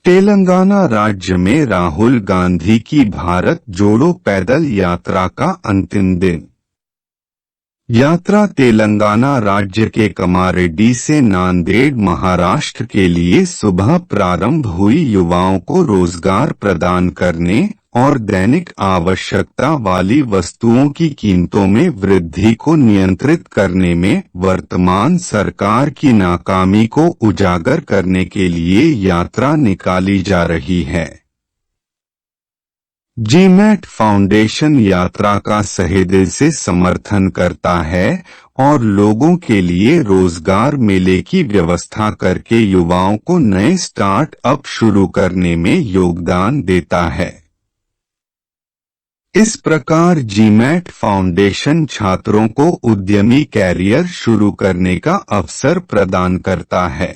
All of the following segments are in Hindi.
तेलंगाना राज्य में राहुल गांधी की भारत जोड़ो पैदल यात्रा का अंतिम दिन। यात्रा तेलंगाना राज्य के कमारेड्डी से नांदेड़ महाराष्ट्र के लिए सुबह प्रारंभ हुई। युवाओं को रोजगार प्रदान करने और दैनिक आवश्यकता वाली वस्तुओं की कीमतों में वृद्धि को नियंत्रित करने में वर्तमान सरकार की नाकामी को उजागर करने के लिए यात्रा निकाली जा रही है। जीमैट फाउंडेशन यात्रा का सहदिल से समर्थन करता है और लोगों के लिए रोजगार मेले की व्यवस्था करके युवाओं को नए स्टार्टअप शुरू करने में योगदान देता है। इस प्रकार जीमैट फाउंडेशन छात्रों को उद्यमी कैरियर शुरू करने का अवसर प्रदान करता है।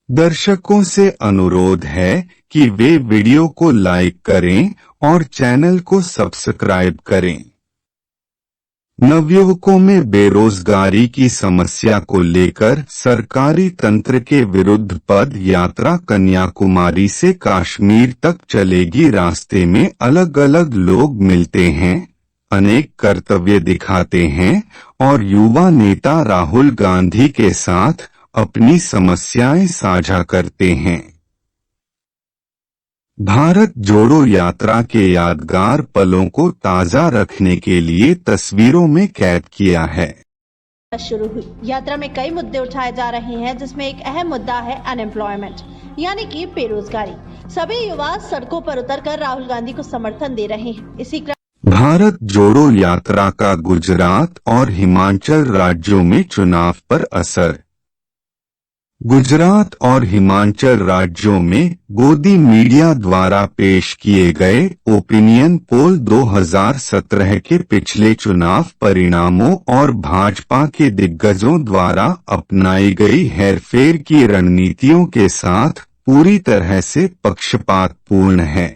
दर्शकों से अनुरोध है कि वे वीडियो को लाइक करें और चैनल को सब्सक्राइब करें। नवयुवकों में बेरोजगारी की समस्या को लेकर सरकारी तंत्र के विरुद्ध पद यात्रा कन्याकुमारी से कश्मीर तक चलेगी। रास्ते में अलग अलग लोग मिलते हैं, अनेक कर्तव्य दिखाते हैं और युवा नेता राहुल गांधी के साथ अपनी समस्याएं साझा करते हैं। भारत जोड़ो यात्रा के यादगार पलों को ताज़ा रखने के लिए तस्वीरों में कैद किया है। शुरू हुई यात्रा में कई मुद्दे उठाए जा रहे हैं, जिसमें एक अहम मुद्दा है अनएम्प्लॉयमेंट यानी कि बेरोजगारी। सभी युवा सड़कों पर उतरकर राहुल गांधी को समर्थन दे रहे हैं। इसी क्रम भारत जोड़ो यात्रा का गुजरात और हिमाचल राज्यों में चुनाव पर असर। गुजरात और हिमाचल राज्यों में गोदी मीडिया द्वारा पेश किए गए ओपिनियन पोल 2017 के पिछले चुनाव परिणामों और भाजपा के दिग्गजों द्वारा अपनाई गई हेरफेर की रणनीतियों के साथ पूरी तरह से पक्षपातपूर्ण है।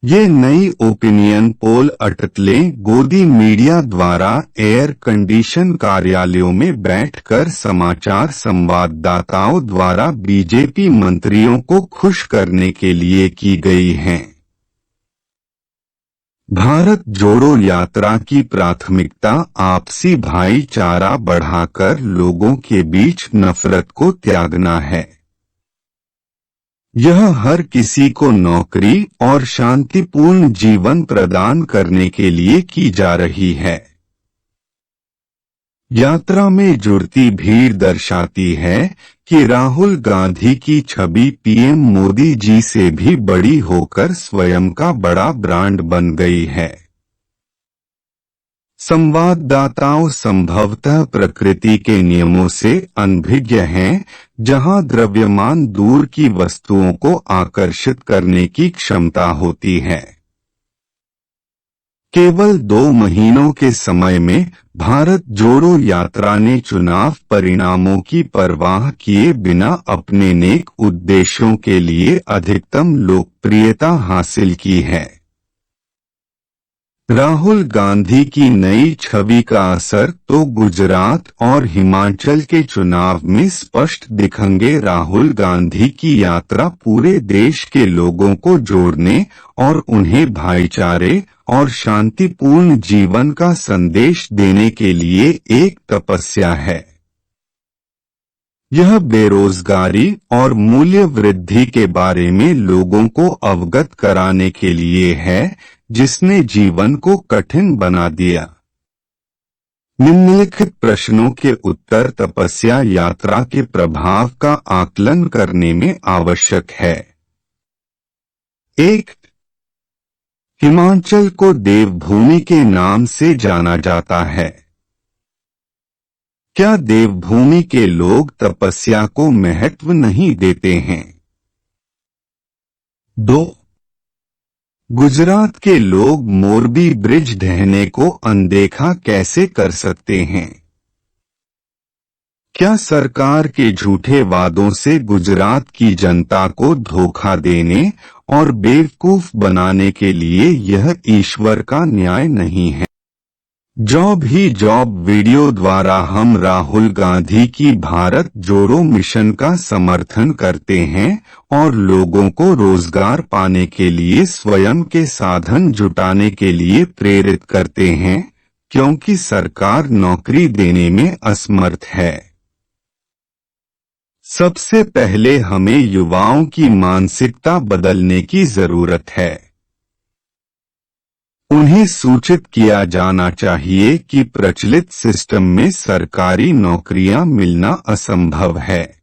ये नई ओपिनियन पोल अटकलें गोदी मीडिया द्वारा एयर कंडीशन कार्यालयों में बैठकर समाचार संवाददाताओं द्वारा बीजेपी मंत्रियों को खुश करने के लिए की गई हैं। भारत जोड़ो यात्रा की प्राथमिकता आपसी भाईचारा बढ़ाकर लोगों के बीच नफरत को त्यागना है। यह हर किसी को नौकरी और शांतिपूर्ण जीवन प्रदान करने के लिए की जा रही है। यात्रा में जुड़ती भीड़ दर्शाती है कि राहुल गांधी की छवि पीएम मोदी जी से भी बड़ी होकर स्वयं का बड़ा ब्रांड बन गई है। संवाददाताओं संभवतः प्रकृति के नियमों से अनभिज्ञ हैं, जहां द्रव्यमान दूर की वस्तुओं को आकर्षित करने की क्षमता होती है। केवल 2 महीनों के समय में भारत जोड़ो यात्रा ने चुनाव परिणामों की परवाह किए बिना अपने नेक उद्देश्यों के लिए अधिकतम लोकप्रियता हासिल की है। राहुल गांधी की नई छवि का असर तो गुजरात और हिमाचल के चुनाव में स्पष्ट दिखेंगे। राहुल गांधी की यात्रा पूरे देश के लोगों को जोड़ने और उन्हें भाईचारे और शांतिपूर्ण जीवन का संदेश देने के लिए एक तपस्या है। यह बेरोजगारी और मूल्य वृद्धि के बारे में लोगों को अवगत कराने के लिए है, जिसने जीवन को कठिन बना दिया। निम्नलिखित प्रश्नों के उत्तर तपस्या यात्रा के प्रभाव का आकलन करने में आवश्यक है। 1. हिमाचल को देवभूमि के नाम से जाना जाता है। क्या देवभूमि के लोग तपस्या को महत्व नहीं देते हैं? 2. गुजरात के लोग मोरबी ब्रिज ढहने को अनदेखा कैसे कर सकते हैं? क्या सरकार के झूठे वादों से गुजरात की जनता को धोखा देने और बेवकूफ बनाने के लिए यह ईश्वर का न्याय नहीं है? जॉब ही जॉब वीडियो द्वारा हम राहुल गांधी की भारत जोड़ो मिशन का समर्थन करते हैं और लोगों को रोजगार पाने के लिए स्वयं के साधन जुटाने के लिए प्रेरित करते हैं, क्योंकि सरकार नौकरी देने में असमर्थ है। सबसे पहले हमें युवाओं की मानसिकता बदलने की जरूरत है। उन्हें सूचित किया जाना चाहिए कि प्रचलित सिस्टम में सरकारी नौकरियां मिलना असंभव है।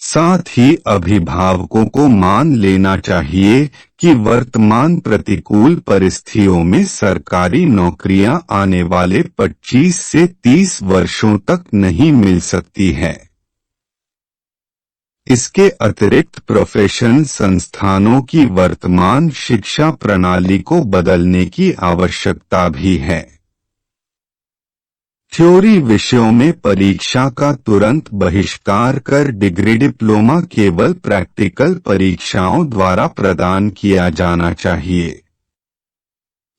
साथ ही अभिभावकों को मान लेना चाहिए कि वर्तमान प्रतिकूल परिस्थितियों में सरकारी नौकरियां आने वाले 25 से 30 वर्षों तक नहीं मिल सकती है। इसके अतिरिक्त प्रोफेशन संस्थानों की वर्तमान शिक्षा प्रणाली को बदलने की आवश्यकता भी है। थ्योरी विषयों में परीक्षा का तुरंत बहिष्कार कर डिग्री डिप्लोमा केवल प्रैक्टिकल परीक्षाओं द्वारा प्रदान किया जाना चाहिए।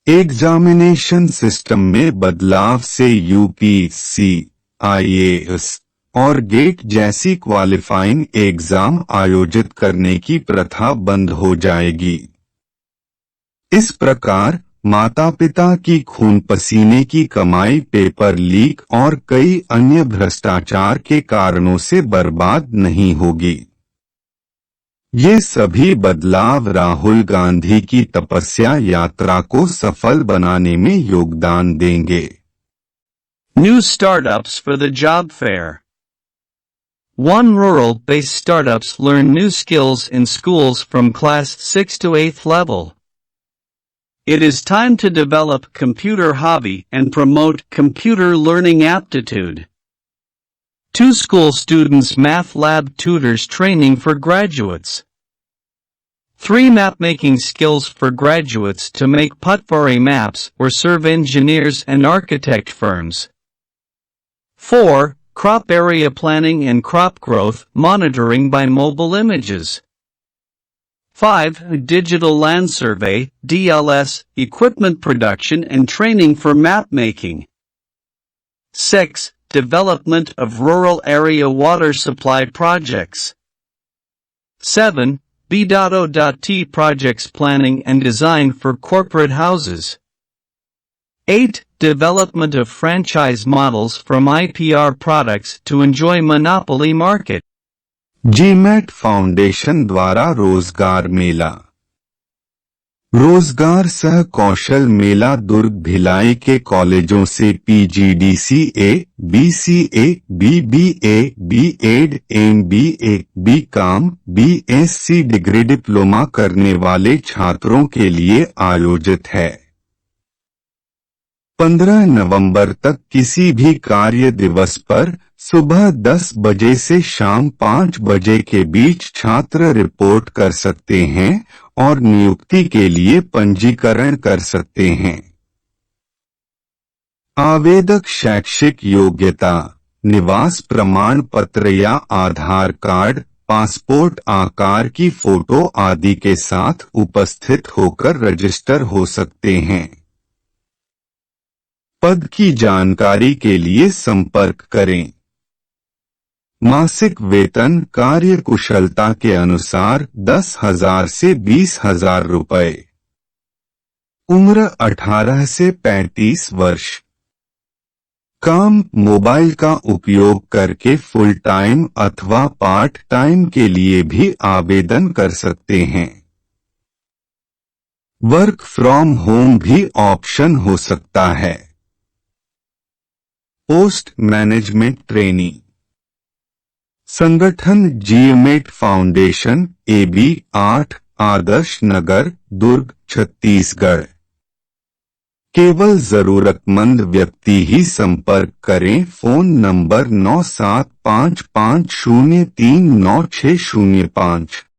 एग्जामिनेशन सिस्टम में बदलाव से यूपीएससी, आईएएस और गेट जैसी क्वालिफाइंग एग्जाम आयोजित करने की प्रथा बंद हो जाएगी। इस प्रकार माता पिता की खून पसीने की कमाई पेपर लीक और कई अन्य भ्रष्टाचार के कारणों से बर्बाद नहीं होगी। ये सभी बदलाव राहुल गांधी की तपस्या यात्रा को सफल बनाने में योगदान देंगे। New startups for the job fair. 1. Rural-based startups learn new skills in schools from class 6 to 8th level. It is time to develop computer hobby and promote computer learning aptitude. 2 school students math lab tutors training for graduates. 3 map-making skills for graduates to make Putvari maps or serve engineers and architect firms. 4. Crop area planning and crop growth monitoring by mobile images. 5. Digital land survey, DLS, equipment production and training for map making. 6. Development of rural area water supply projects. 7. B.O.T projects planning and design for corporate houses. 8. Development of franchise models from IPR products to enjoy monopoly market. GMAT foundation द्वारा रोजगार मेला। रोजगार सह कौशल मेला दुर्ग भिलाई के कॉलेजों से PGDCA, BCA, BBA, BEd, MBA, BCom, BSc degree diploma करने वाले छात्रों के लिए आयोजित है। 15 नवंबर तक किसी भी कार्य दिवस पर सुबह 10 बजे से शाम 5 बजे के बीच छात्र रिपोर्ट कर सकते हैं और नियुक्ति के लिए पंजीकरण कर सकते हैं। आवेदक शैक्षिक योग्यता, निवास प्रमाण पत्र या आधार कार्ड, पासपोर्ट आकार की फोटो आदि के साथ उपस्थित होकर रजिस्टर हो सकते हैं। पद की जानकारी के लिए संपर्क करें। मासिक वेतन कार्य कुशलता के अनुसार 10,000 से 20,000 रुपए। उम्र 18 से 35 वर्ष। काम मोबाइल का उपयोग करके फुल टाइम अथवा पार्ट टाइम के लिए भी आवेदन कर सकते हैं। वर्क फ्रॉम होम भी ऑप्शन हो सकता है। Post management trainee. संगठन जीएमएट फाउंडेशन, AB 8, आदर्श नगर, दुर्ग, छत्तीसगढ़। केवल जरूरतमंद व्यक्ति ही संपर्क करें। Phone number 9755039605।